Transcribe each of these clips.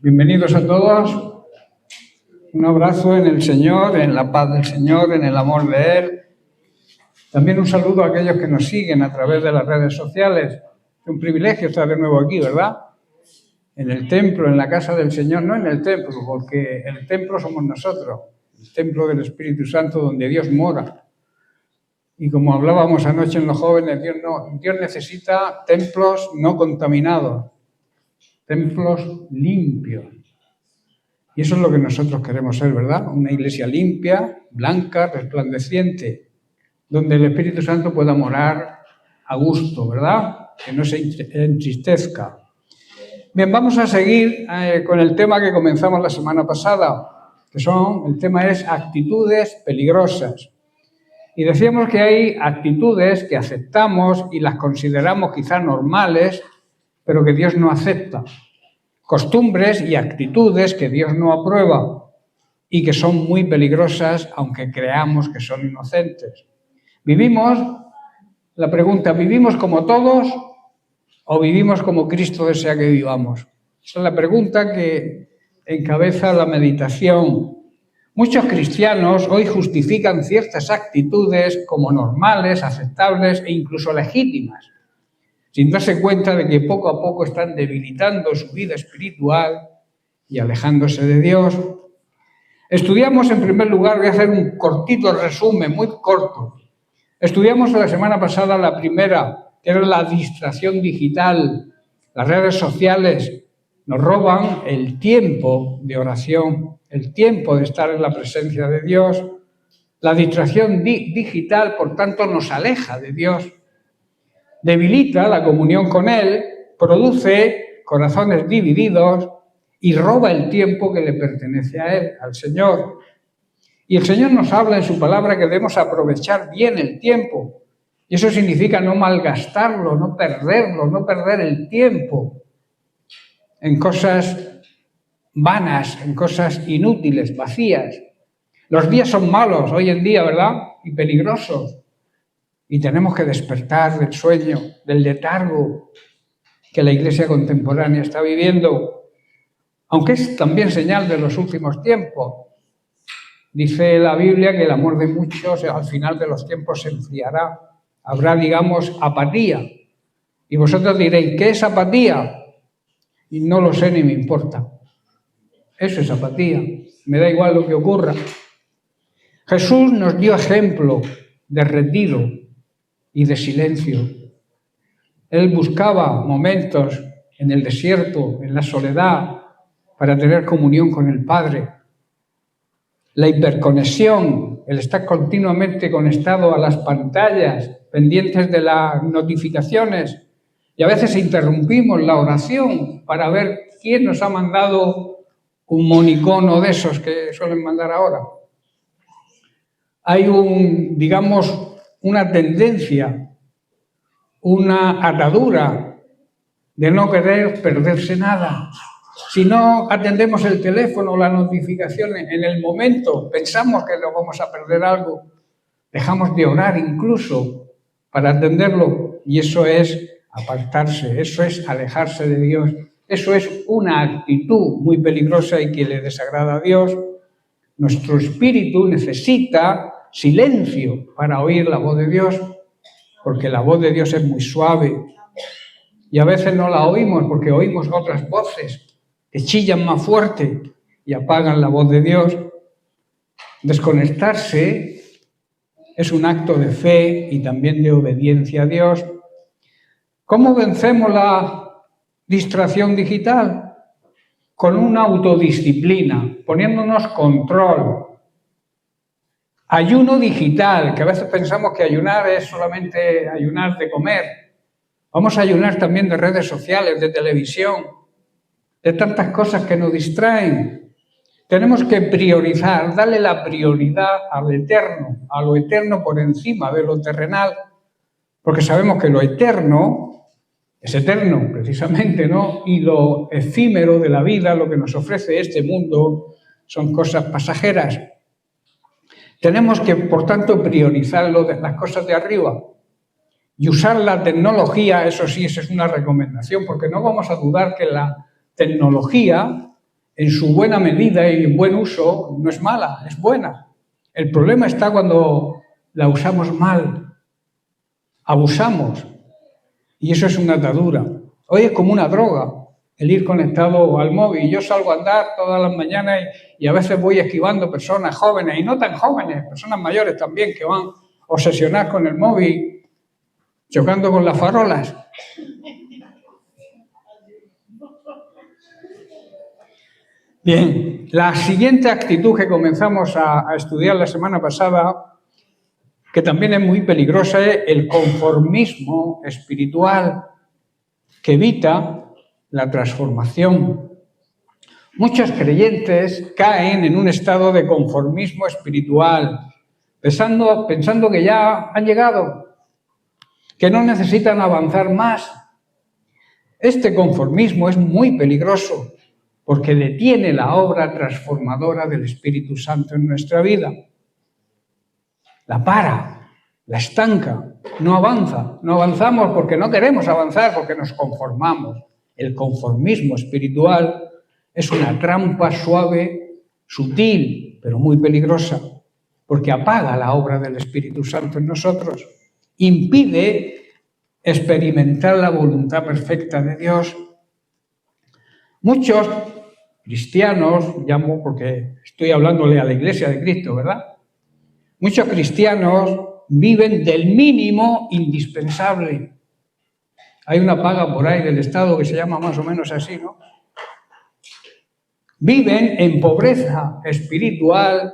Bienvenidos a todos. Un abrazo en el Señor, en la paz del Señor, en el amor de Él. También un saludo a aquellos que nos siguen a través de las redes sociales. Es un privilegio estar de nuevo aquí, ¿verdad? En el templo, en la casa del Señor, no en el templo, porque el templo somos nosotros, el templo del Espíritu Santo donde Dios mora. Y como hablábamos anoche en los jóvenes, Dios necesita templos no contaminados, templos limpios. Y eso es lo que nosotros queremos ser, ¿verdad? Una iglesia limpia, blanca, resplandeciente, donde el Espíritu Santo pueda morar a gusto, ¿verdad? Que no se entristezca. Bien, vamos a seguir con el tema que comenzamos la semana pasada, el tema es actitudes peligrosas. Y decíamos que hay actitudes que aceptamos y las consideramos quizá normales, pero que Dios no acepta. Costumbres y actitudes que Dios no aprueba y que son muy peligrosas, aunque creamos que son inocentes. La pregunta, ¿vivimos como todos o vivimos como Cristo desea que vivamos? Esa es la pregunta que encabeza la meditación. Muchos cristianos hoy justifican ciertas actitudes como normales, aceptables e incluso legítimas, sin darse cuenta de que poco a poco están debilitando su vida espiritual y alejándose de Dios. Estudiamos en primer lugar, voy a hacer un cortito resumen, muy corto. Estudiamos la semana pasada la primera, que era la distracción digital. Las redes sociales nos roban el tiempo de oración, el tiempo de estar en la presencia de Dios. La distracción digital, por tanto, nos aleja de Dios. Debilita la comunión con Él, produce corazones divididos y roba el tiempo que le pertenece a Él, al Señor. Y el Señor nos habla en su palabra que debemos aprovechar bien el tiempo. Y eso significa no malgastarlo, no perderlo, no perder el tiempo en cosas vanas, en cosas inútiles, vacías. Los días son malos hoy en día, ¿verdad? Y peligrosos. Y tenemos que despertar del sueño, del letargo que la Iglesia contemporánea está viviendo, aunque es también señal de los últimos tiempos. Dice la Biblia que el amor de muchos al final de los tiempos se enfriará. Habrá, digamos, apatía. Y vosotros diréis, ¿qué es apatía? Y no lo sé ni me importa. Eso es apatía. Me da igual lo que ocurra. Jesús nos dio ejemplo de retiro y de silencio. Él buscaba momentos en el desierto, en la soledad, para tener comunión con el Padre. La hiperconexión, el estar continuamente conectado a las pantallas, pendientes de las notificaciones, y a veces interrumpimos la oración para ver quién nos ha mandado un monicono de esos que suelen mandar ahora. Hay una tendencia, una atadura de no querer perderse nada. Si no atendemos el teléfono o las notificaciones en el momento, pensamos que nos vamos a perder algo, dejamos de orar incluso para atenderlo, y eso es apartarse, eso es alejarse de Dios, eso es una actitud muy peligrosa y que le desagrada a Dios. Nuestro espíritu necesita silencio para oír la voz de Dios, porque la voz de Dios es muy suave y a veces no la oímos porque oímos otras voces que chillan más fuerte y apagan la voz de Dios. Desconectarse es un acto de fe y también de obediencia a Dios. ¿Cómo vencemos la distracción digital? Con una autodisciplina, poniéndonos control. Ayuno digital, que a veces pensamos que ayunar es solamente ayunar de comer. Vamos a ayunar también de redes sociales, de televisión, de tantas cosas que nos distraen. Tenemos que priorizar, darle la prioridad a lo eterno por encima de lo terrenal, porque sabemos que lo eterno es eterno, precisamente, ¿no? Y lo efímero de la vida, lo que nos ofrece este mundo, son cosas pasajeras. Tenemos que, por tanto, priorizar las cosas de arriba y usar la tecnología. Eso sí, esa es una recomendación, porque no vamos a dudar que la tecnología en su buena medida y en buen uso, no es mala, es buena. El problema está cuando la usamos mal, abusamos, y eso es una atadura. Hoy es como una droga, el ir conectado al móvil. Yo salgo a andar todas las mañanas y a veces voy esquivando personas jóvenes, y no tan jóvenes, personas mayores también, que van obsesionadas con el móvil, chocando con las farolas. Bien, la siguiente actitud que comenzamos a estudiar la semana pasada, que también es muy peligrosa, es el conformismo espiritual, que evita la transformación. Muchos creyentes caen en un estado de conformismo espiritual, pensando que ya han llegado, que no necesitan avanzar más. Este conformismo es muy peligroso porque detiene la obra transformadora del Espíritu Santo en nuestra vida. La para, la estanca, no avanza. No avanzamos porque no queremos avanzar, porque nos conformamos. El conformismo espiritual es una trampa suave, sutil, pero muy peligrosa, porque apaga la obra del Espíritu Santo en nosotros, impide experimentar la voluntad perfecta de Dios. Muchos cristianos, llamo porque estoy hablándole a la Iglesia de Cristo, ¿verdad? Muchos cristianos viven del mínimo indispensable. Hay una paga por ahí del Estado que se llama más o menos así, ¿no? Viven en pobreza espiritual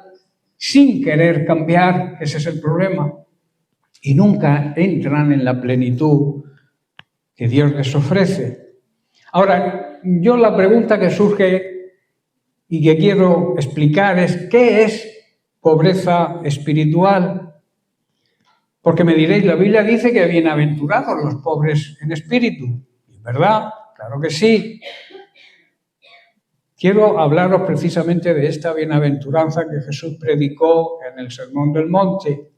sin querer cambiar, ese es el problema. Y nunca entran en la plenitud que Dios les ofrece. Ahora, yo la pregunta que surge y que quiero explicar es, ¿qué es pobreza espiritual? Porque me diréis, la Biblia dice que bienaventurados los pobres en espíritu. ¿Verdad? Claro que sí. Quiero hablaros precisamente de esta bienaventuranza que Jesús predicó en el Sermón del Monte.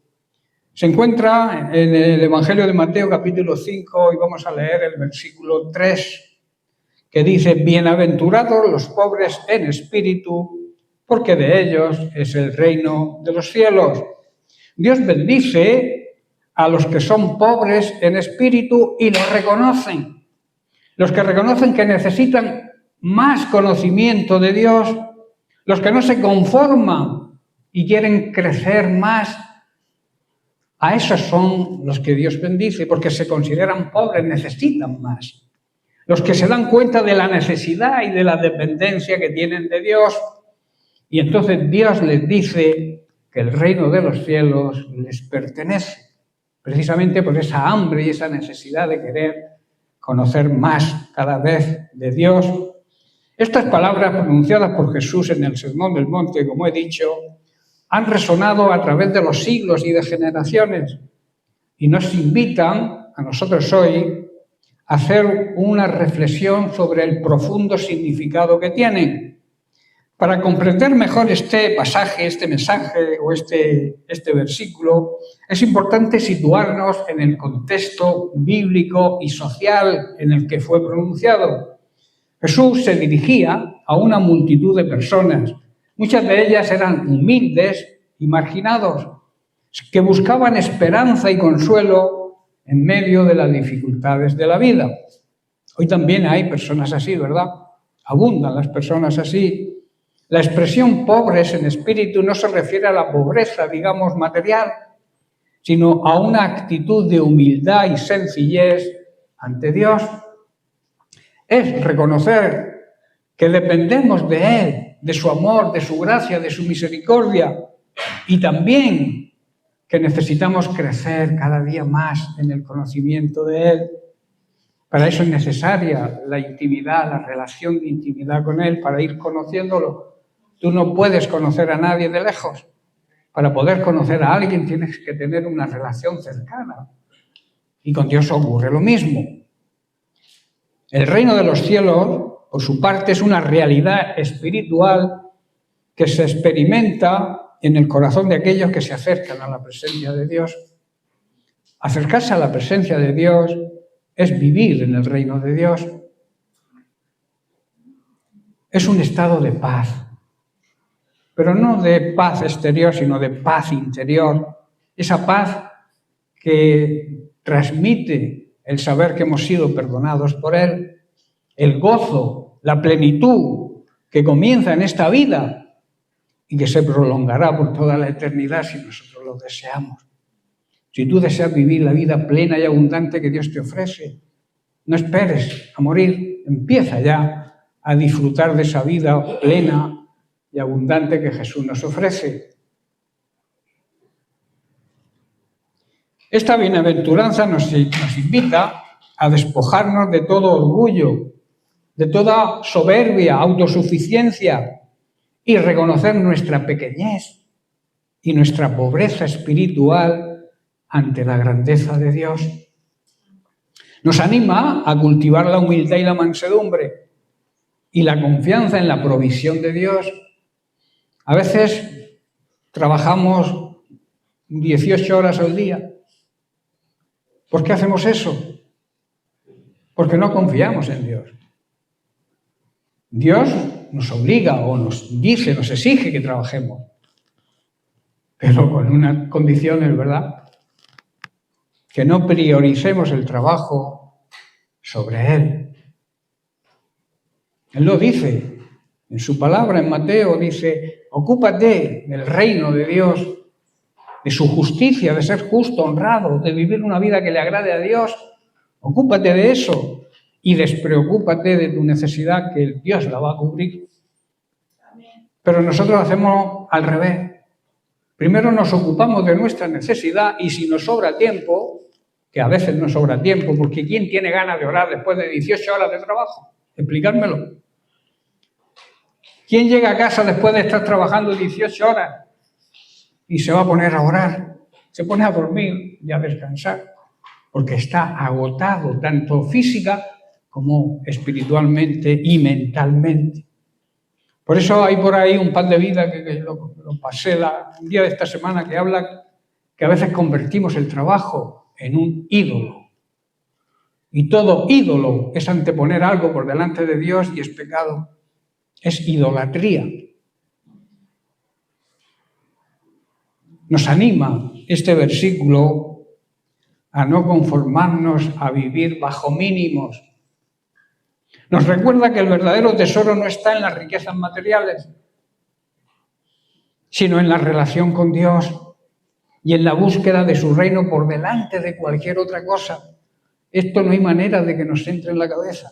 Se encuentra en el Evangelio de Mateo, capítulo 5, y vamos a leer el versículo 3, que dice: bienaventurados los pobres en espíritu, porque de ellos es el reino de los cielos. Dios bendice a los que son pobres en espíritu y lo reconocen. Los que reconocen que necesitan más conocimiento de Dios, los que no se conforman y quieren crecer más, a esos son los que Dios bendice, porque se consideran pobres, necesitan más. Los que se dan cuenta de la necesidad y de la dependencia que tienen de Dios, y entonces Dios les dice que el reino de los cielos les pertenece, precisamente por esa hambre y esa necesidad de querer conocer más cada vez de Dios. Estas palabras pronunciadas por Jesús en el Sermón del Monte, como he dicho, han resonado a través de los siglos y de generaciones y nos invitan a nosotros hoy a hacer una reflexión sobre el profundo significado que tienen. Para comprender mejor este pasaje, este mensaje o este versículo, es importante situarnos en el contexto bíblico y social en el que fue pronunciado. Jesús se dirigía a una multitud de personas. Muchas de ellas eran humildes y marginados, que buscaban esperanza y consuelo en medio de las dificultades de la vida. Hoy también hay personas así, ¿verdad? Abundan las personas así. La expresión pobres en espíritu no se refiere a la pobreza, digamos, material, sino a una actitud de humildad y sencillez ante Dios. Es reconocer que dependemos de Él, de su amor, de su gracia, de su misericordia, y también que necesitamos crecer cada día más en el conocimiento de Él. Para eso es necesaria la intimidad, la relación de intimidad con Él, para ir conociéndolo. Tú no puedes conocer a nadie de lejos. Para poder conocer a alguien tienes que tener una relación cercana. Y con Dios ocurre lo mismo. El reino de los cielos, por su parte, es una realidad espiritual que se experimenta en el corazón de aquellos que se acercan a la presencia de Dios. Acercarse a la presencia de Dios es vivir en el reino de Dios. es un estado de paz, pero no de paz exterior, sino de paz interior. Esa paz que transmite el saber que hemos sido perdonados por Él, el gozo, la plenitud que comienza en esta vida y que se prolongará por toda la eternidad si nosotros lo deseamos. Si tú deseas vivir la vida plena y abundante que Dios te ofrece, no esperes a morir, empieza ya a disfrutar de esa vida plena y abundante que Jesús nos ofrece. Esta bienaventuranza nos invita a despojarnos de todo orgullo, de toda soberbia, autosuficiencia y reconocer nuestra pequeñez y nuestra pobreza espiritual ante la grandeza de Dios. Nos anima a cultivar la humildad y la mansedumbre y la confianza en la provisión de Dios. A veces trabajamos 18 horas al día. ¿Por qué hacemos eso? Porque no confiamos en Dios. Dios nos obliga o nos dice, nos exige que trabajemos, pero con unas condiciones, ¿verdad? Que no prioricemos el trabajo sobre Él. Él lo dice en su palabra, en Mateo, dice, ocúpate del reino de Dios, de su justicia, de ser justo, honrado, de vivir una vida que le agrade a Dios. Ocúpate de eso y despreocúpate de tu necesidad, que Dios la va a cubrir. Pero nosotros hacemos al revés. Primero nos ocupamos de nuestra necesidad y si nos sobra tiempo, que a veces nos sobra tiempo, porque ¿quién tiene ganas de orar después de 18 horas de trabajo? Explicármelo. ¿Quién llega a casa después de estar trabajando 18 horas y se va a poner a orar? Se pone a dormir y a descansar, porque está agotado tanto física como espiritualmente y mentalmente. Por eso hay por ahí un pan de vida que lo pasé un día de esta semana que habla que a veces convertimos el trabajo en un ídolo. Y todo ídolo es anteponer algo por delante de Dios y es pecado. Es idolatría. Nos anima este versículo a no conformarnos a vivir bajo mínimos. Nos recuerda que el verdadero tesoro no está en las riquezas materiales, sino en la relación con Dios y en la búsqueda de su reino por delante de cualquier otra cosa. Esto no hay manera de que nos entre en la cabeza.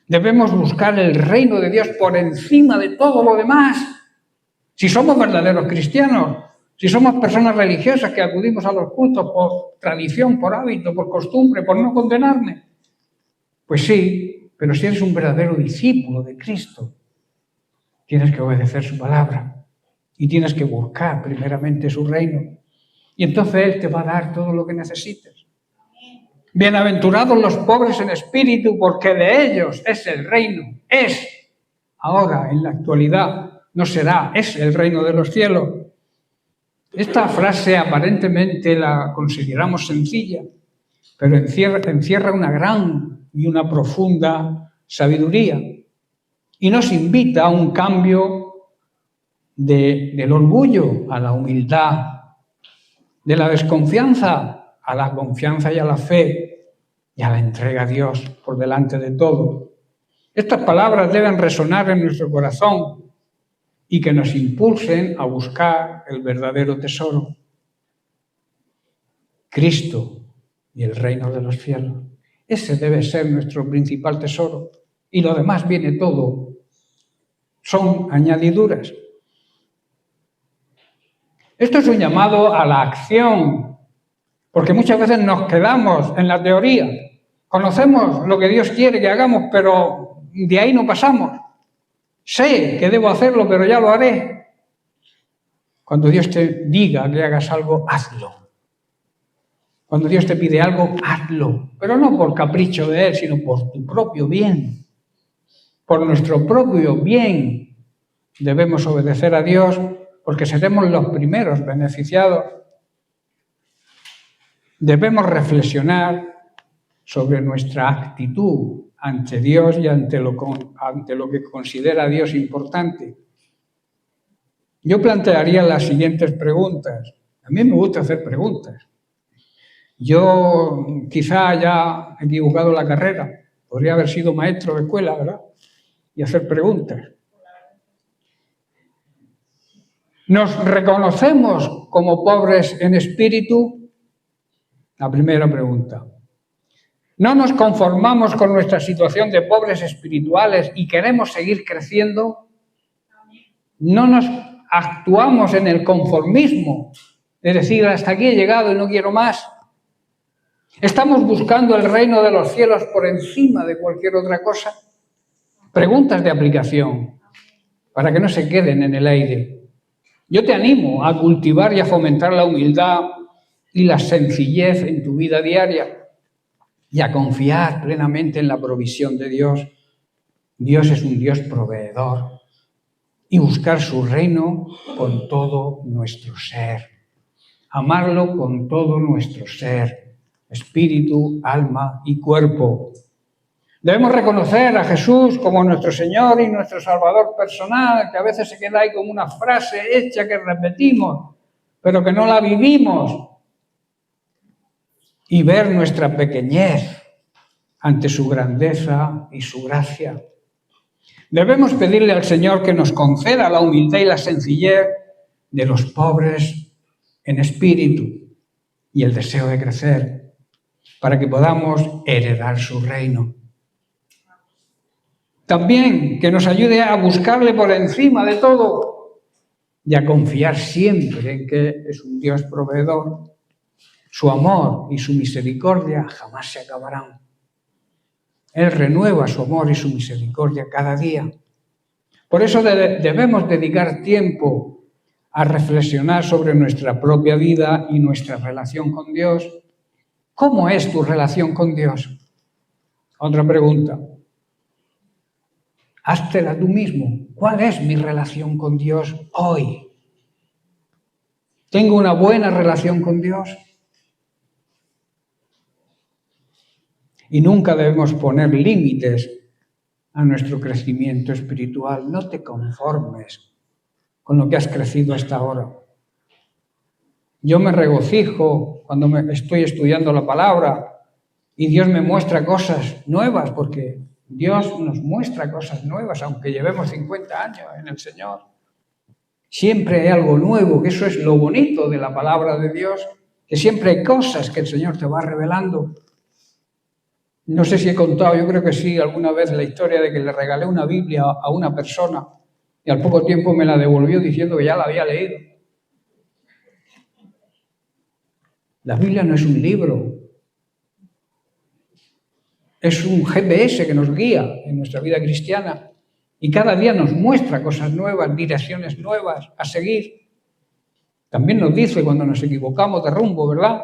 Debemos buscar el reino de Dios por encima de todo lo demás. Si somos verdaderos cristianos, si somos personas religiosas que acudimos a los cultos por tradición, por hábito, por costumbre, por no condenarme, pues sí. Pero si eres un verdadero discípulo de Cristo, tienes que obedecer su palabra y tienes que buscar primeramente su reino. Y entonces Él te va a dar todo lo que necesites. Bienaventurados los pobres en espíritu, porque de ellos es el reino. Es, ahora, en la actualidad, no será, es el reino de los cielos. Esta frase aparentemente la consideramos sencilla, pero encierra una gran y una profunda sabiduría. Y nos invita a un cambio del orgullo a la humildad, de la desconfianza a la confianza y a la fe y a la entrega a Dios por delante de todo. Estas palabras deben resonar en nuestro corazón y que nos impulsen a buscar el verdadero tesoro, Cristo y el reino de los cielos. Ese debe ser nuestro principal tesoro. Y lo demás viene todo. Son añadiduras. Esto es un llamado a la acción, porque muchas veces nos quedamos en la teoría. Conocemos lo que Dios quiere que hagamos, pero de ahí no pasamos. Sé que debo hacerlo, pero ya lo haré. Cuando Dios te diga que hagas algo, hazlo. Cuando Dios te pide algo, hazlo, pero no por capricho de Él, sino por tu propio bien. Por nuestro propio bien debemos obedecer a Dios, porque seremos los primeros beneficiados. Debemos reflexionar sobre nuestra actitud ante Dios y ante lo que considera Dios importante. Yo plantearía las siguientes preguntas. A mí me gusta hacer preguntas. Yo quizá haya equivocado la carrera. Podría haber sido maestro de escuela, ¿verdad? Y hacer preguntas. ¿Nos reconocemos como pobres en espíritu? La primera pregunta. ¿No nos conformamos con nuestra situación de pobres espirituales y queremos seguir creciendo? ¿No nos actuamos en el conformismo? Es decir, hasta aquí he llegado y no quiero más. ¿Estamos buscando el reino de los cielos por encima de cualquier otra cosa? Preguntas de aplicación, para que no se queden en el aire. Yo te animo a cultivar y a fomentar la humildad y la sencillez en tu vida diaria y a confiar plenamente en la provisión de Dios. Dios es un Dios proveedor. Y buscar su reino con todo nuestro ser. Amarlo con todo nuestro ser, espíritu, alma y cuerpo. Debemos reconocer a Jesús como nuestro Señor y nuestro Salvador personal, que a veces se queda ahí como una frase hecha que repetimos, pero que no la vivimos. Y ver nuestra pequeñez ante su grandeza y su gracia. Debemos pedirle al Señor que nos conceda la humildad y la sencillez de los pobres en espíritu y el deseo de crecer, para que podamos heredar su reino. También que nos ayude a buscarle por encima de todo y a confiar siempre en que es un Dios proveedor. Su amor y su misericordia jamás se acabarán. Él renueva su amor y su misericordia cada día. Por eso debemos dedicar tiempo a reflexionar sobre nuestra propia vida y nuestra relación con Dios. ¿Cómo es tu relación con Dios? Otra pregunta. Háztela tú mismo. ¿Cuál es mi relación con Dios hoy? ¿Tengo una buena relación con Dios? Y nunca debemos poner límites a nuestro crecimiento espiritual. No te conformes con lo que has crecido hasta ahora. Yo me regocijo cuando estoy estudiando la palabra y Dios me muestra cosas nuevas, porque Dios nos muestra cosas nuevas, aunque llevemos 50 años en el Señor. Siempre hay algo nuevo, que eso es lo bonito de la palabra de Dios, que siempre hay cosas que el Señor te va revelando. No sé si he contado, yo creo que sí, alguna vez la historia de que le regalé una Biblia a una persona y al poco tiempo me la devolvió diciendo que ya la había leído. La Biblia no es un libro, es un GPS que nos guía en nuestra vida cristiana y cada día nos muestra cosas nuevas, direcciones nuevas a seguir. También nos dice cuando nos equivocamos de rumbo, ¿verdad?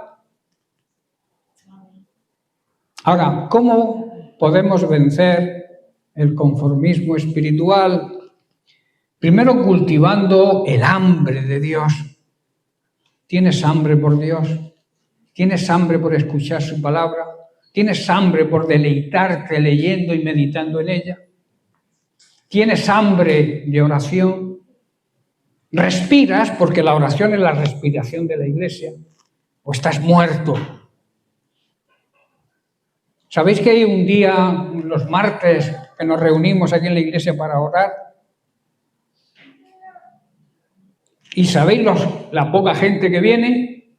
Ahora, ¿cómo podemos vencer el conformismo espiritual? Primero, cultivando el hambre de Dios. ¿Tienes hambre por Dios? ¿Tienes hambre por escuchar su palabra? ¿Tienes hambre por deleitarte leyendo y meditando en ella? ¿Tienes hambre de oración? ¿Respiras? Porque la oración es la respiración de la iglesia. ¿O estás muerto? ¿Sabéis que hay un día, los martes, que nos reunimos aquí en la iglesia para orar? ¿Y sabéis la poca gente que viene?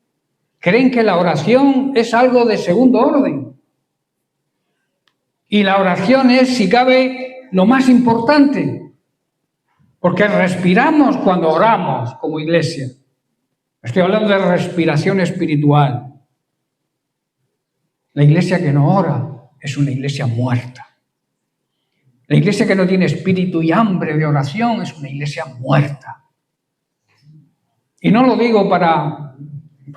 Creen que la oración es algo de segundo orden. Y la oración es, si cabe, lo más importante. Porque respiramos cuando oramos como iglesia. Estoy hablando de respiración espiritual. La iglesia que no ora es una iglesia muerta. La iglesia que no tiene espíritu y hambre de oración es una iglesia muerta. Y no lo digo para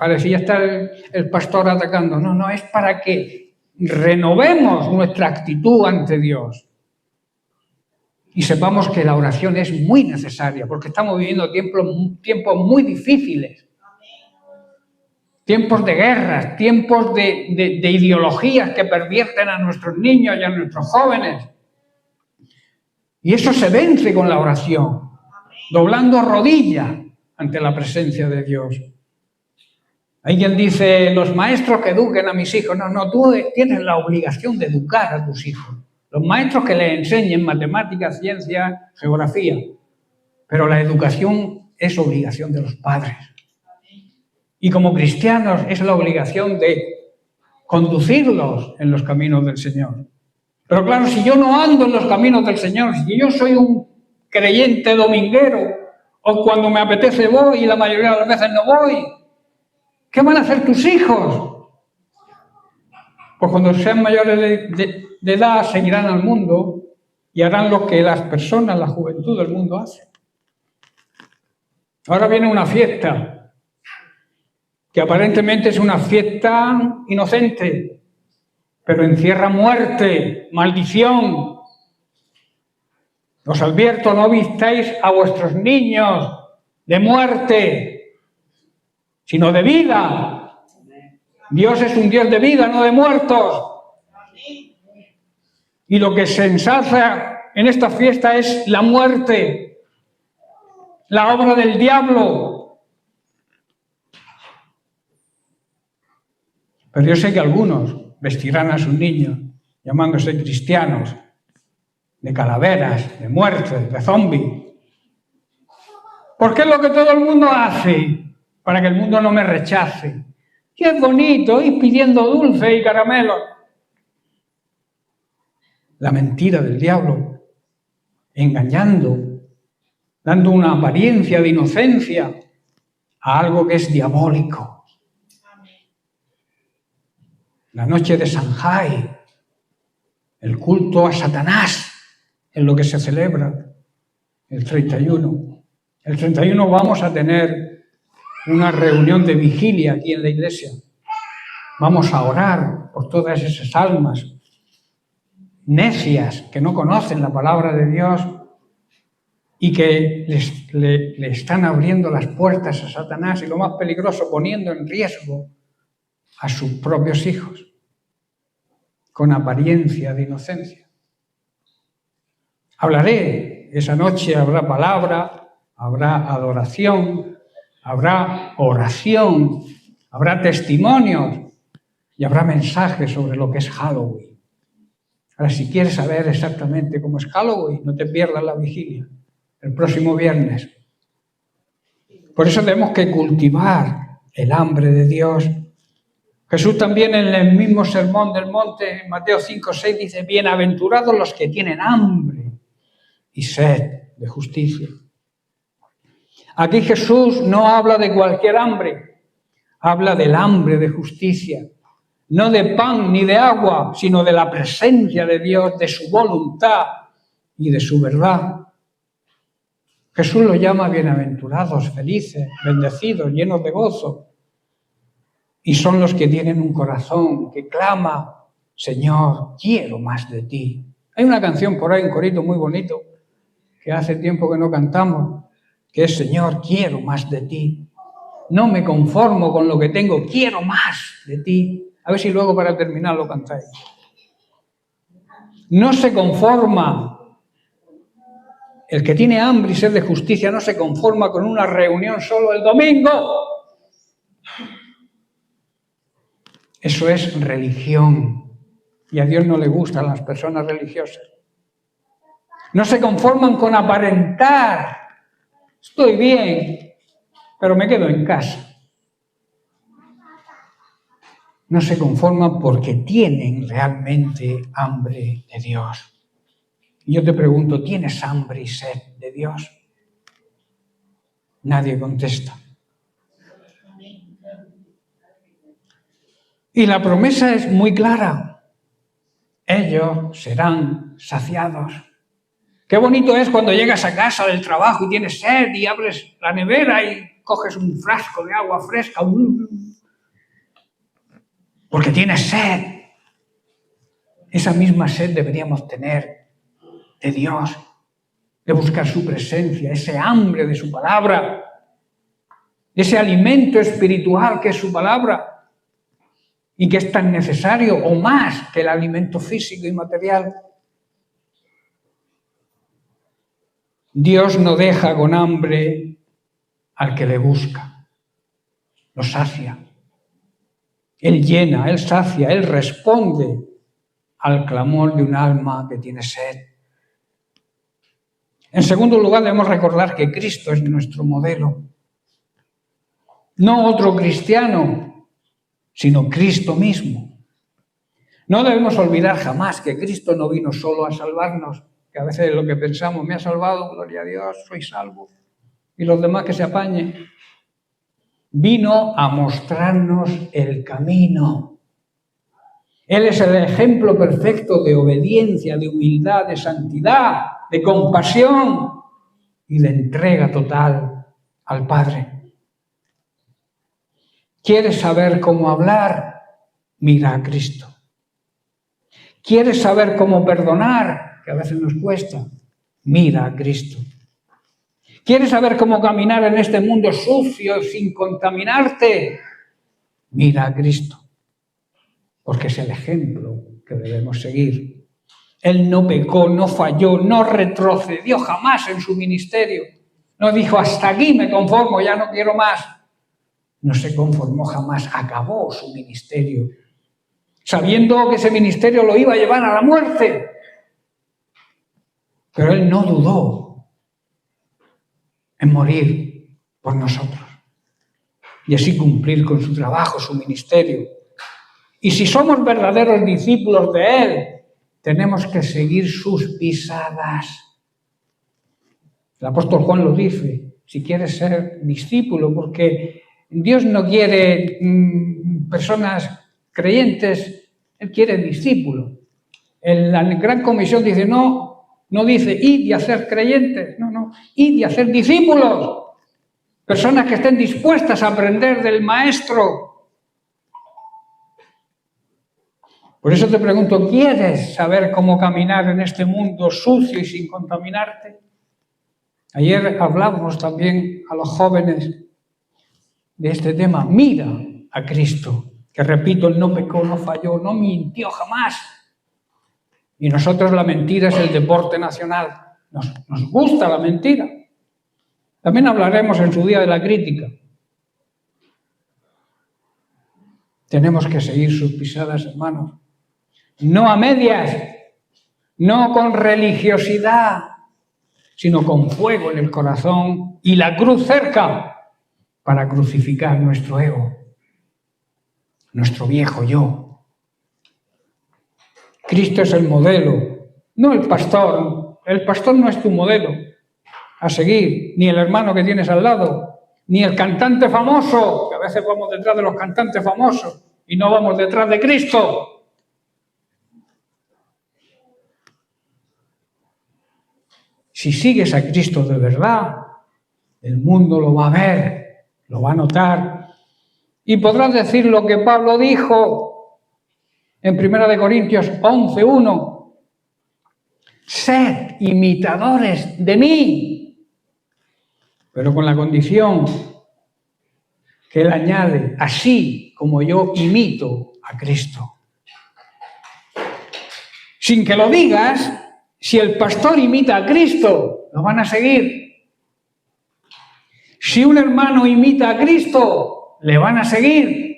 decir ya está el pastor atacando. No, es para que renovemos nuestra actitud ante Dios. Y sepamos que la oración es muy necesaria, porque estamos viviendo tiempos muy difíciles. tiempos de guerras, tiempos de ideologías que pervierten a nuestros niños y a nuestros jóvenes. Y eso se vence con la oración, doblando rodillas ante la presencia de Dios. Hay quien dice, los maestros que eduquen a mis hijos. No, tú tienes la obligación de educar a tus hijos. Los maestros que les enseñen matemáticas, ciencia, geografía. Pero la educación es obligación de los padres. Y como cristianos es la obligación de conducirlos en los caminos del Señor. Pero claro, si yo no ando en los caminos del Señor, si yo soy un creyente dominguero, o cuando me apetece voy y la mayoría de las veces no voy, ¿qué van a hacer tus hijos? Pues cuando sean mayores de edad seguirán al mundo y harán lo que las personas, la juventud del mundo hace. Ahora viene una fiesta, que aparentemente es una fiesta inocente, pero encierra muerte, maldición. Os advierto, no vistáis a vuestros niños de muerte, sino de vida. Dios es un Dios de vida, no de muertos. Y lo que se ensalza en esta fiesta es la muerte, la obra del diablo. Pero yo sé que algunos vestirán a sus niños llamándose cristianos, de calaveras, de muertes, de zombies. Porque es lo que todo el mundo hace para que el mundo no me rechace. Y es bonito ir pidiendo dulce y caramelo. La mentira del diablo, engañando, dando una apariencia de inocencia a algo que es diabólico. La noche de Shanghái, el culto a Satanás, es lo que se celebra el 31. El 31 vamos a tener una reunión de vigilia aquí en la iglesia. Vamos a orar por todas esas almas necias que no conocen la palabra de Dios y que le están abriendo las puertas a Satanás y lo más peligroso, poniendo en riesgo a sus propios hijos con apariencia de inocencia. Hablaré, esa noche habrá palabra, habrá adoración, habrá oración, habrá testimonios y habrá mensajes sobre lo que es Halloween. Ahora, si quieres saber exactamente cómo es Halloween, no te pierdas la vigilia, el próximo viernes. Por eso tenemos que cultivar el hambre de Dios. Jesús también en el mismo sermón del monte, en Mateo 5:6, dice, bienaventurados los que tienen hambre y sed de justicia. Aquí Jesús no habla de cualquier hambre, habla del hambre de justicia. No de pan ni de agua, sino de la presencia de Dios, de su voluntad y de su verdad. Jesús lo llama bienaventurados, felices, bendecidos, llenos de gozo. Y son los que tienen un corazón que clama, Señor, quiero más de ti. Hay una canción por ahí, un corito muy bonito, que hace tiempo que no cantamos, que es Señor, quiero más de ti. No me conformo con lo que tengo, quiero más de ti. A ver si luego para terminar lo cantáis. No se conforma. El que tiene hambre y sed de justicia no se conforma con una reunión solo el domingo. Eso es religión. Y a Dios no le gustan las personas religiosas. No se conforman con aparentar. Estoy bien, pero me quedo en casa. No se conforman porque tienen realmente hambre de Dios. Y yo te pregunto, ¿tienes hambre y sed de Dios? Nadie contesta. Y la promesa es muy clara. Ellos serán saciados. Qué bonito es cuando llegas a casa del trabajo y tienes sed y abres la nevera y coges un frasco de agua fresca. Porque tienes sed. Esa misma sed deberíamos tener de Dios, de buscar su presencia, ese hambre de su palabra. ese alimento espiritual que es su palabra y que es tan necesario o más que el alimento físico y material. Dios no deja con hambre al que le busca, lo sacia. Él llena, Él sacia, Él responde al clamor de un alma que tiene sed. En segundo lugar, debemos recordar que Cristo es nuestro modelo. No otro cristiano, sino Cristo mismo. No debemos olvidar jamás que Cristo no vino solo a salvarnos, que a veces es lo que pensamos, me ha salvado, gloria a Dios, soy salvo, y los demás que se apañen. Vino a mostrarnos el camino. Él es el ejemplo perfecto de obediencia, de humildad, de santidad, de compasión y de entrega total al Padre. ¿Quieres saber cómo hablar? Mira a Cristo. ¿Quieres saber cómo perdonar? Que a veces nos cuesta. Mira a Cristo. ¿Quieres saber cómo caminar en este mundo sucio sin contaminarte? Mira a Cristo. Porque es el ejemplo que debemos seguir. Él no pecó, no falló, no retrocedió jamás en su ministerio. No dijo, hasta aquí me conformo, ya no quiero más. No se conformó jamás, acabó su ministerio, sabiendo que ese ministerio lo iba a llevar a la muerte. Pero Él no dudó en morir por nosotros y así cumplir con su trabajo, su ministerio. Y si somos verdaderos discípulos de Él, tenemos que seguir sus pisadas. El apóstol Juan lo dice, si quieres ser discípulo, porque Dios no quiere personas creyentes, Él quiere discípulos. En la Gran Comisión dice, no dice id y hacer creyentes, no, id y hacer discípulos. Personas que estén dispuestas a aprender del Maestro. Por eso te pregunto, ¿quieres saber cómo caminar en este mundo sucio y sin contaminarte? Ayer hablábamos también a los jóvenes de este tema. Mira a Cristo, que repito, Él no pecó, no falló, no mintió jamás. Y nosotros la mentira es el deporte nacional. Nos gusta la mentira. También hablaremos en su día de la crítica. Tenemos que seguir sus pisadas, hermanos. No a medias, no con religiosidad, sino con fuego en el corazón y la cruz cerca para crucificar nuestro ego, nuestro viejo yo. Cristo es el modelo, no el pastor. El pastor no es tu modelo a seguir, ni el hermano que tienes al lado, ni el cantante famoso, que a veces vamos detrás de los cantantes famosos y no vamos detrás de Cristo. Si sigues a Cristo de verdad, el mundo lo va a ver, lo va a notar. Y podrás decir lo que Pablo dijo en 1 Corintios 11:1. Sed imitadores de mí. Pero con la condición que él añade, así como yo imito a Cristo. Sin que lo digas, si el pastor imita a Cristo, lo van a seguir. Si un hermano imita a Cristo, le van a seguir.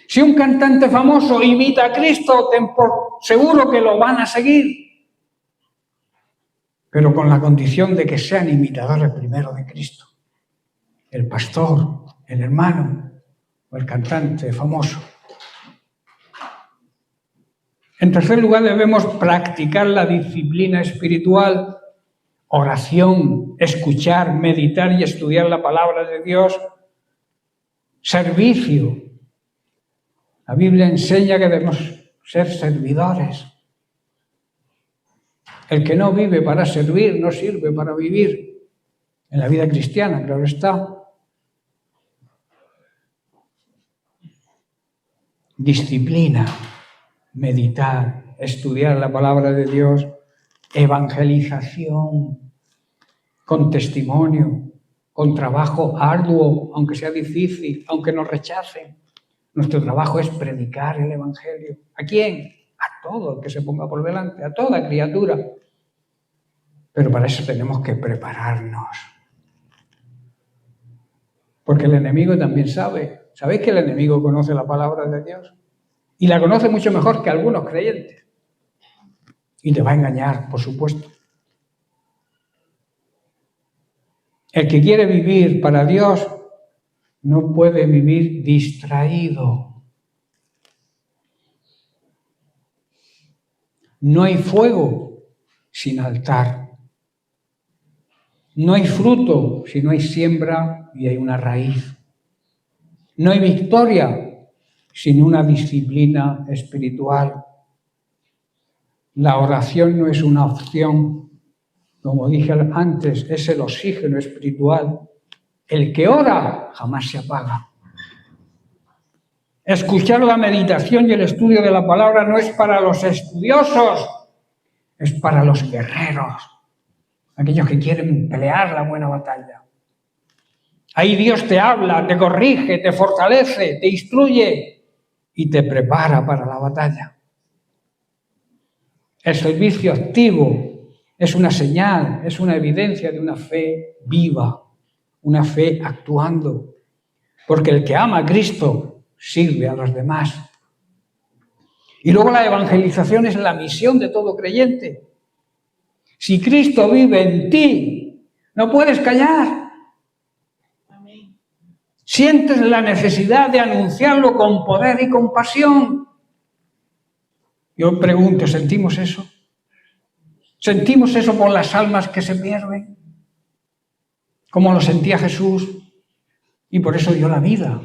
Si un cantante famoso imita a Cristo, ten por seguro que lo van a seguir. Pero con la condición de que sean imitadores primero de Cristo. El pastor, el hermano o el cantante famoso. En tercer lugar, debemos practicar la disciplina espiritual, oración, escuchar, meditar y estudiar la palabra de Dios, servicio. La Biblia enseña que debemos ser servidores. El que no vive para servir, no sirve para vivir. En la vida cristiana, claro está. Disciplina. Meditar, estudiar la palabra de Dios, evangelización, con testimonio, con trabajo arduo, aunque sea difícil, aunque nos rechacen. Nuestro trabajo es predicar el Evangelio. ¿A quién? A todo el que se ponga por delante, a toda criatura. Pero para eso tenemos que prepararnos. Porque el enemigo también sabe. ¿Sabéis que el enemigo conoce la palabra de Dios? Y la conoce mucho mejor que algunos creyentes. Y te va a engañar, por supuesto. El que quiere vivir para Dios no puede vivir distraído. No hay fuego sin altar. No hay fruto si no hay siembra y hay una raíz. No hay victoria sin una disciplina espiritual. La oración no es una opción. Como dije antes, es el oxígeno espiritual. El que ora jamás se apaga. Escuchar la meditación y el estudio de la palabra no es para los estudiosos, es para los guerreros, aquellos que quieren pelear la buena batalla. Ahí Dios te habla, te corrige, te fortalece, te instruye y te prepara para la batalla. El servicio activo es una señal, es una evidencia de una fe viva, una fe actuando. Porque el que ama a Cristo sirve a los demás. Y luego la evangelización es la misión de todo creyente. Si Cristo vive en ti, no puedes callar. Sientes la necesidad de anunciarlo con poder y con pasión. Yo pregunto, ¿sentimos eso? ¿Sentimos eso por las almas que se pierden? Como lo sentía Jesús. Y por eso dio la vida.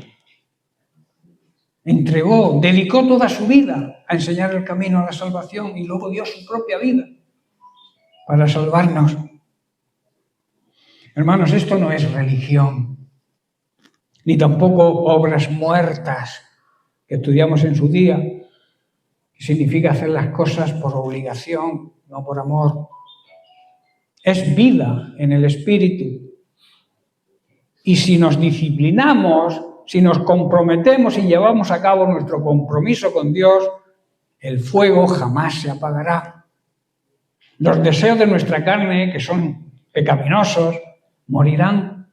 Entregó, dedicó toda su vida a enseñar el camino a la salvación y luego dio su propia vida para salvarnos. Hermanos, esto no es religión, ni tampoco obras muertas que estudiamos en su día, que significa hacer las cosas por obligación, no por amor. Es vida en el Espíritu. Y si nos disciplinamos, si nos comprometemos y llevamos a cabo nuestro compromiso con Dios, el fuego jamás se apagará. Los deseos de nuestra carne, que son pecaminosos, morirán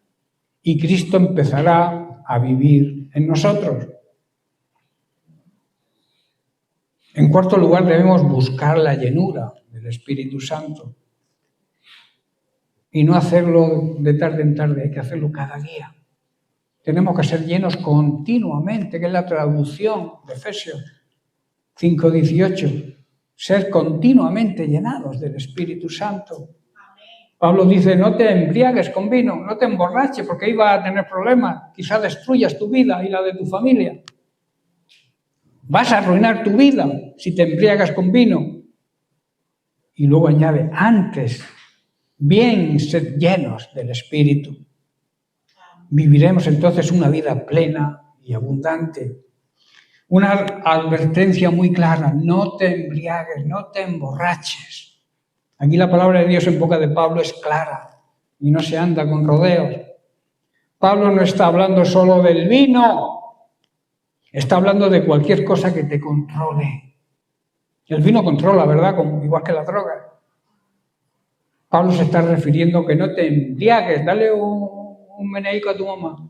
y Cristo empezará a vivir en nosotros. En cuarto lugar, debemos buscar la llenura del Espíritu Santo. Y no hacerlo de tarde en tarde, hay que hacerlo cada día. Tenemos que ser llenos continuamente, que es la traducción de Efesios 5:18. Ser continuamente llenados del Espíritu Santo. Pablo dice, no te embriagues con vino, no te emborraches, porque ahí vas a tener problemas. Quizá destruyas tu vida y la de tu familia. Vas a arruinar tu vida si te embriagas con vino. Y luego añade, antes, bien sed llenos del Espíritu. Viviremos entonces una vida plena y abundante. Una advertencia muy clara, no te embriagues, no te emborraches. Aquí la palabra de Dios en boca de Pablo es clara y no se anda con rodeos. Pablo no está hablando solo del vino, está hablando de cualquier cosa que te controle. El vino controla, ¿verdad? Igual que la droga. Pablo se está refiriendo que no te embriagues, dale un meneico a tu mamá.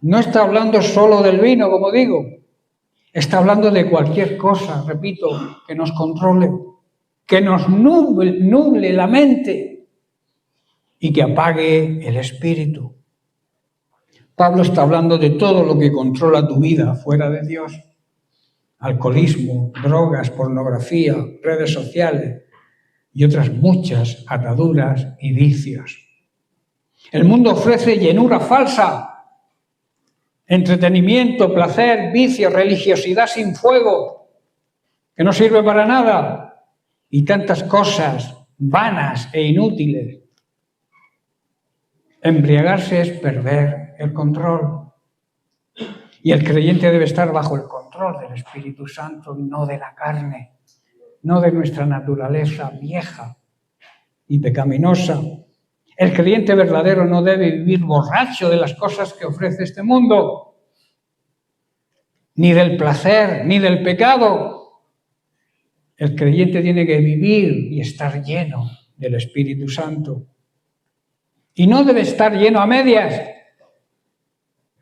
No está hablando solo del vino, como digo. Está hablando de cualquier cosa, repito, que nos controle, que nos nuble la mente y que apague el espíritu. Pablo está hablando de todo lo que controla tu vida fuera de Dios. Alcoholismo, drogas, pornografía, redes sociales y otras muchas ataduras y vicios. El mundo ofrece llenura falsa, entretenimiento, placer, vicio, religiosidad sin fuego, que no sirve para nada, y tantas cosas vanas e inútiles. Embriagarse es perder el control. Y el creyente debe estar bajo el control del Espíritu Santo, no de la carne, no de nuestra naturaleza vieja y pecaminosa. El creyente verdadero no debe vivir borracho de las cosas que ofrece este mundo, ni del placer, ni del pecado. El creyente tiene que vivir y estar lleno del Espíritu Santo. Y no debe estar lleno a medias.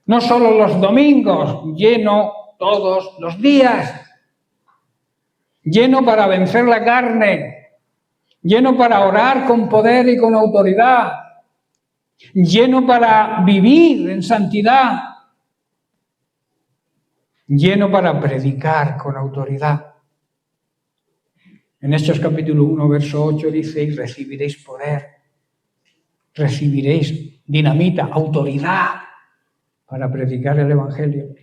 No solo los domingos, lleno todos los días. Lleno para vencer la carne. Lleno para orar con poder y con autoridad. Lleno para vivir en santidad. Lleno para predicar con autoridad. En Hechos capítulo 1, verso 8 dice, y recibiréis poder, recibiréis dinamita, autoridad para predicar el Evangelio.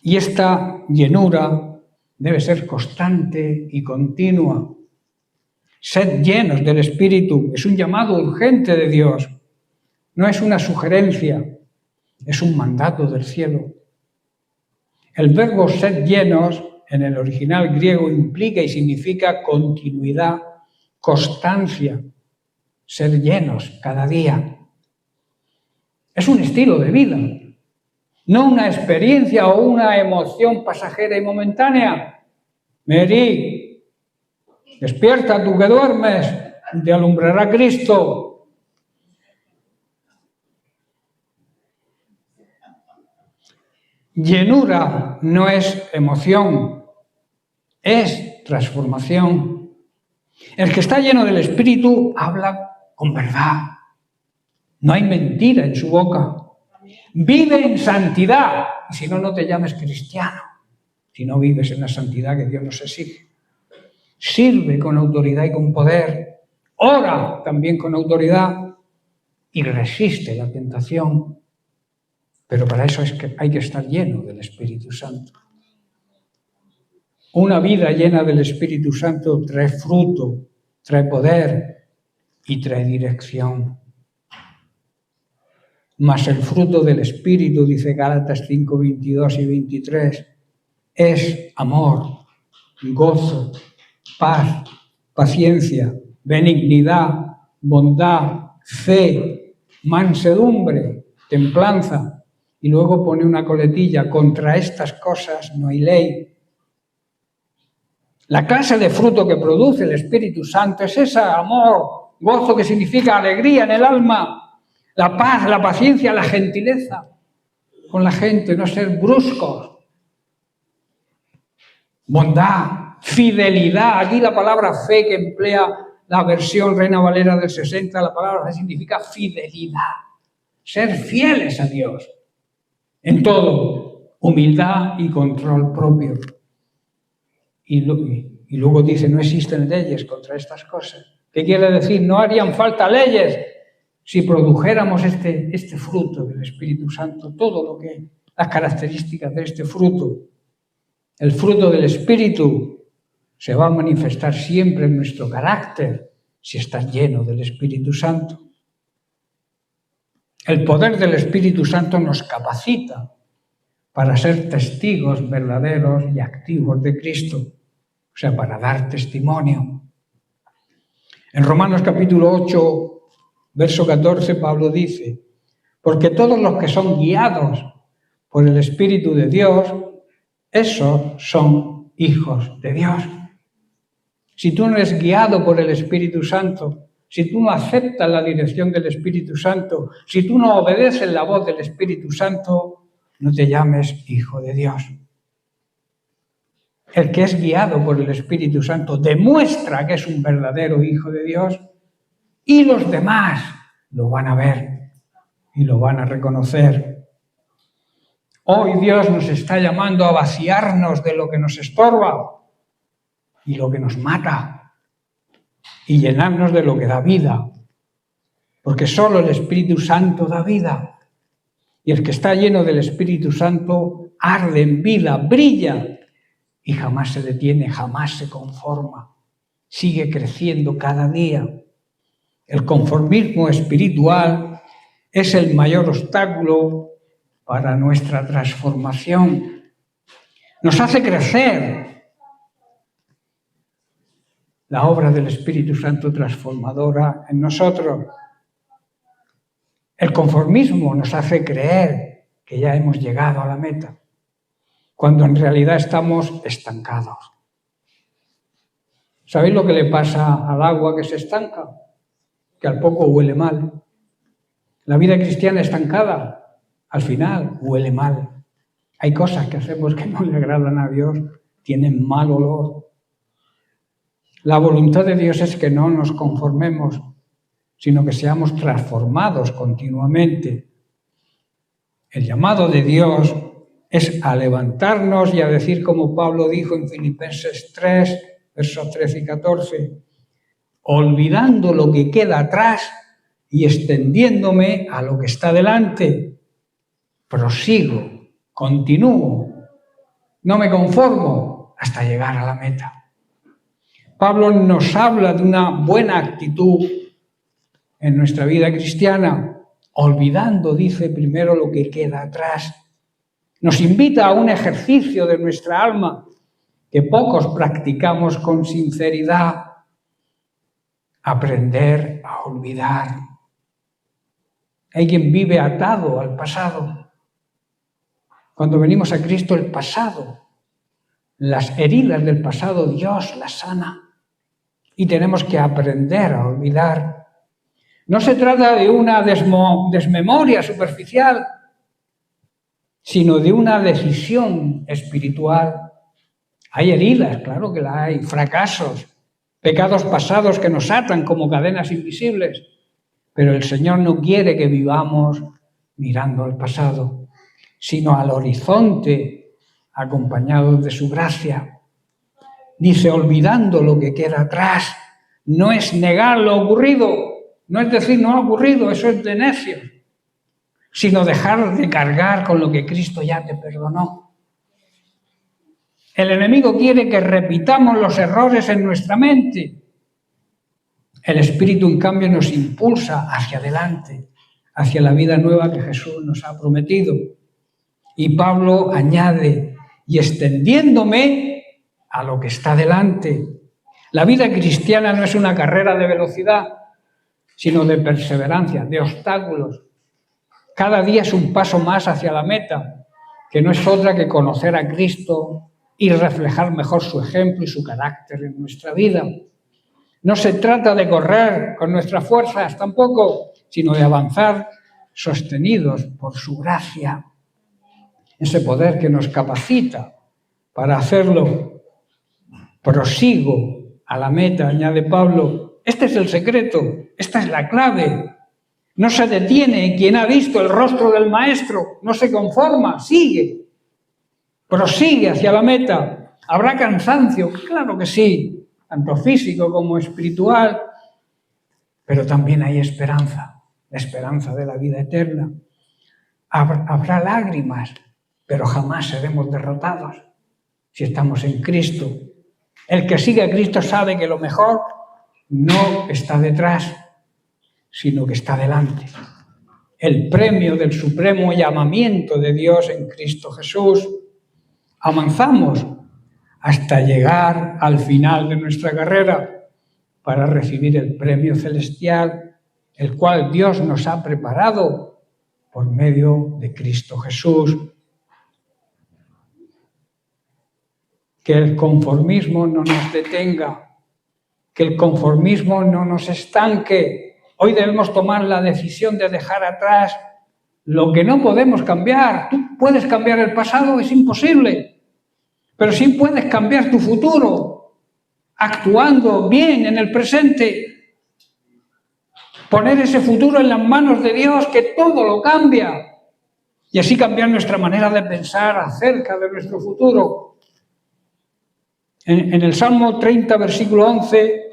Y esta llenura debe ser constante y continua. Sed llenos del Espíritu, es un llamado urgente de Dios, no es una sugerencia, es un mandato del cielo. El verbo sed llenos en el original griego implica y significa continuidad, constancia, ser llenos cada día. Es un estilo de vida, no una experiencia o una emoción pasajera y momentánea. Mary, despierta tú que duermes, te alumbrará Cristo. Llenura no es emoción, es transformación. El que está lleno del Espíritu habla con verdad. No hay mentira en su boca. Vive en santidad. Y si no, no te llames cristiano. Si no vives en la santidad que Dios nos exige. Sirve con autoridad y con poder. Ora también con autoridad. Y resiste la tentación. Pero para eso es que hay que estar lleno del Espíritu Santo. Una vida llena del Espíritu Santo trae fruto, trae poder y trae dirección. Mas el fruto del Espíritu, dice Gálatas 5, 22 y 23, es amor, gozo, paz, paciencia, benignidad, bondad, fe, mansedumbre, templanza. Y luego pone una coletilla, contra estas cosas no hay ley. La clase de fruto que produce el Espíritu Santo es ese amor, gozo que significa alegría en el alma, la paz, la paciencia, la gentileza con la gente, no ser bruscos. Bondad, fidelidad. Aquí la palabra fe que emplea la versión Reina Valera del 60, la palabra fe significa fidelidad. Ser fieles a Dios en todo, humildad y control propio. Y luego dice, no existen leyes contra estas cosas. ¿Qué quiere decir? No harían falta leyes si produjéramos este fruto del Espíritu Santo, todo lo que, las características de este fruto. El fruto del Espíritu se va a manifestar siempre en nuestro carácter si está lleno del Espíritu Santo. El poder del Espíritu Santo nos capacita para ser testigos verdaderos y activos de Cristo, o sea, para dar testimonio. En Romanos capítulo 8, verso 14, Pablo dice, porque todos los que son guiados por el Espíritu de Dios, esos son hijos de Dios. Si tú no eres guiado por el Espíritu Santo, si tú no aceptas la dirección del Espíritu Santo, si tú no obedeces la voz del Espíritu Santo, no te llames hijo de Dios. El que es guiado por el Espíritu Santo demuestra que es un verdadero hijo de Dios y los demás lo van a ver y lo van a reconocer. Hoy Dios nos está llamando a vaciarnos de lo que nos estorba y lo que nos mata y llenarnos de lo que da vida, porque solo el Espíritu Santo da vida y el que está lleno del Espíritu Santo arde en vida, brilla y jamás se detiene, jamás se conforma, sigue creciendo cada día. El conformismo espiritual es el mayor obstáculo para nuestra transformación. Nos hace crecer, la obra del Espíritu Santo transformadora en nosotros. El conformismo nos hace creer que ya hemos llegado a la meta, cuando en realidad estamos estancados. ¿Sabéis lo que le pasa al agua que se estanca? Que al poco huele mal. La vida cristiana estancada, al final, huele mal. Hay cosas que hacemos que no le agradan a Dios, tienen mal olor. La voluntad de Dios es que no nos conformemos, sino que seamos transformados continuamente. El llamado de Dios es a levantarnos y a decir, como Pablo dijo en Filipenses 3, versos 13 y 14, olvidando lo que queda atrás y extendiéndome a lo que está delante. Prosigo, continúo, no me conformo hasta llegar a la meta. Pablo nos habla de una buena actitud en nuestra vida cristiana, olvidando, dice, primero lo que queda atrás. Nos invita a un ejercicio de nuestra alma que pocos practicamos con sinceridad. Aprender a olvidar. Hay quien vive atado al pasado. Cuando venimos a Cristo, el pasado, las heridas del pasado, Dios las sana. Y tenemos que aprender a olvidar. No se trata de una desmemoria superficial, sino de una decisión espiritual. Hay heridas, claro que la hay, fracasos, pecados pasados que nos atan como cadenas invisibles, pero el Señor no quiere que vivamos mirando al pasado, sino al horizonte, acompañados de su gracia. Dice, olvidando lo que queda atrás, no es negar lo ocurrido, no es decir, no ha ocurrido, eso es de necios, sino dejar de cargar con lo que Cristo ya te perdonó. El enemigo quiere que repitamos los errores en nuestra mente. El Espíritu, en cambio, nos impulsa hacia adelante, hacia la vida nueva que Jesús nos ha prometido. Y Pablo añade, y extendiéndome a lo que está delante. La vida cristiana no es una carrera de velocidad, sino de perseverancia, de obstáculos. Cada día es un paso más hacia la meta, que no es otra que conocer a Cristo y reflejar mejor su ejemplo y su carácter en nuestra vida. No se trata de correr con nuestras fuerzas tampoco, sino de avanzar sostenidos por su gracia. Ese poder que nos capacita para hacerlo. Prosigo a la meta, añade Pablo. Este es el secreto, esta es la clave. No se detiene quien ha visto el rostro del Maestro, no se conforma, sigue. Prosigue hacia la meta. ¿Habrá cansancio? Claro que sí, tanto físico como espiritual, pero también hay esperanza, la esperanza de la vida eterna. Habrá lágrimas, pero jamás seremos derrotados si estamos en Cristo. El que sigue a Cristo sabe que lo mejor no está detrás, sino que está delante. El premio del supremo llamamiento de Dios en Cristo Jesús. Avanzamos hasta llegar al final de nuestra carrera para recibir el premio celestial, el cual Dios nos ha preparado por medio de Cristo Jesús. Que el conformismo no nos detenga, que el conformismo no nos estanque. Hoy debemos tomar la decisión de dejar atrás lo que no podemos cambiar. Tú puedes cambiar el pasado, es imposible, pero sí puedes cambiar tu futuro, actuando bien en el presente. Poner ese futuro en las manos de Dios, que todo lo cambia, y así cambiar nuestra manera de pensar acerca de nuestro futuro. En el Salmo 30, versículo 11,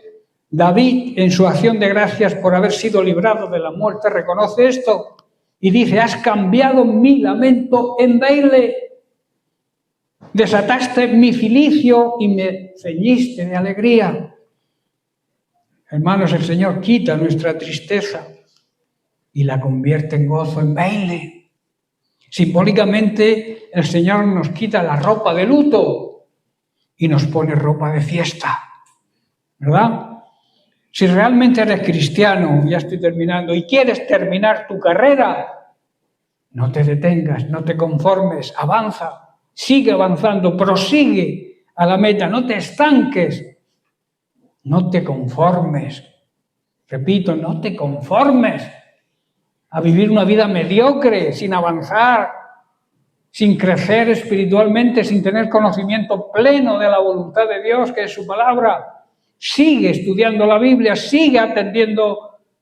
David, en su acción de gracias por haber sido librado de la muerte, reconoce esto y dice, has cambiado mi lamento en baile, desataste mi cilicio y me ceñiste de alegría. Hermanos, el Señor quita nuestra tristeza y la convierte en gozo, en baile. Simbólicamente, el Señor nos quita la ropa de luto y nos pone ropa de fiesta. ¿verdad? Si realmente eres cristiano, ya estoy terminando, y quieres terminar tu carrera, no te detengas, no te conformes, avanza, sigue avanzando, prosigue a la meta, no te estanques, no te conformes. Repito, no te conformes a vivir una vida mediocre, sin avanzar, sin crecer espiritualmente, sin tener conocimiento pleno de la voluntad de Dios, que es su palabra. Sigue estudiando la Biblia, sigue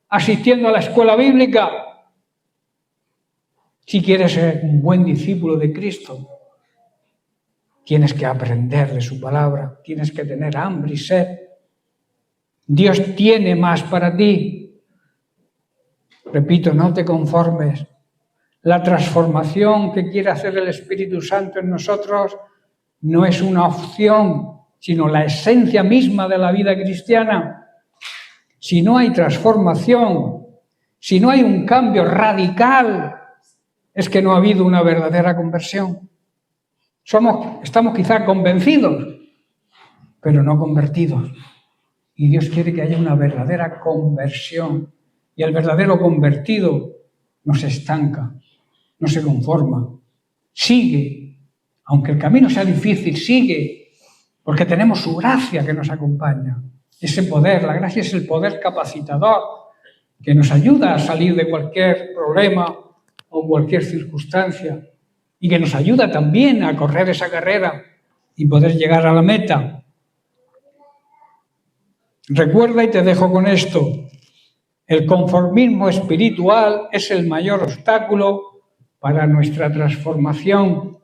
asistiendo a la escuela bíblica. Si quieres ser un buen discípulo de Cristo, tienes que aprender de su palabra, tienes que tener hambre y sed. Dios tiene más para ti. Repito, no te conformes. La transformación que quiere hacer el Espíritu Santo en nosotros no es una opción, sino la esencia misma de la vida cristiana. Si no hay transformación, si no hay un cambio radical, es que no ha habido una verdadera conversión. Estamos quizá convencidos, pero no convertidos. Y Dios quiere que haya una verdadera conversión. Y el verdadero convertido no se estanca, no se conforma. Sigue, aunque el camino sea difícil, sigue, porque tenemos su gracia que nos acompaña. Ese poder, la gracia es el poder capacitador que nos ayuda a salir de cualquier problema o cualquier circunstancia y que nos ayuda también a correr esa carrera y poder llegar a la meta. Recuerda, y te dejo con esto, el conformismo espiritual es el mayor obstáculo para nuestra transformación.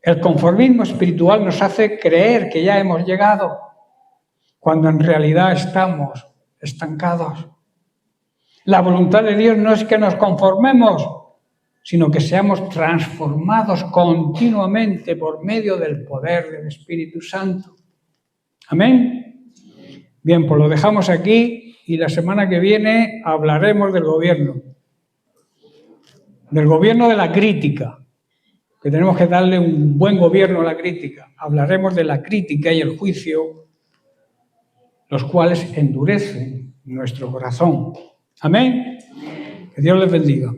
El conformismo espiritual nos hace creer que ya hemos llegado, cuando en realidad estamos estancados. La voluntad de Dios no es que nos conformemos, sino que seamos transformados continuamente por medio del poder del Espíritu Santo. Amén. Bien, pues lo dejamos aquí y la semana que viene hablaremos del gobierno de la crítica, que tenemos que darle un buen gobierno a la crítica. Hablaremos de la crítica y el juicio, los cuales endurecen nuestro corazón. Amén. Que Dios les bendiga.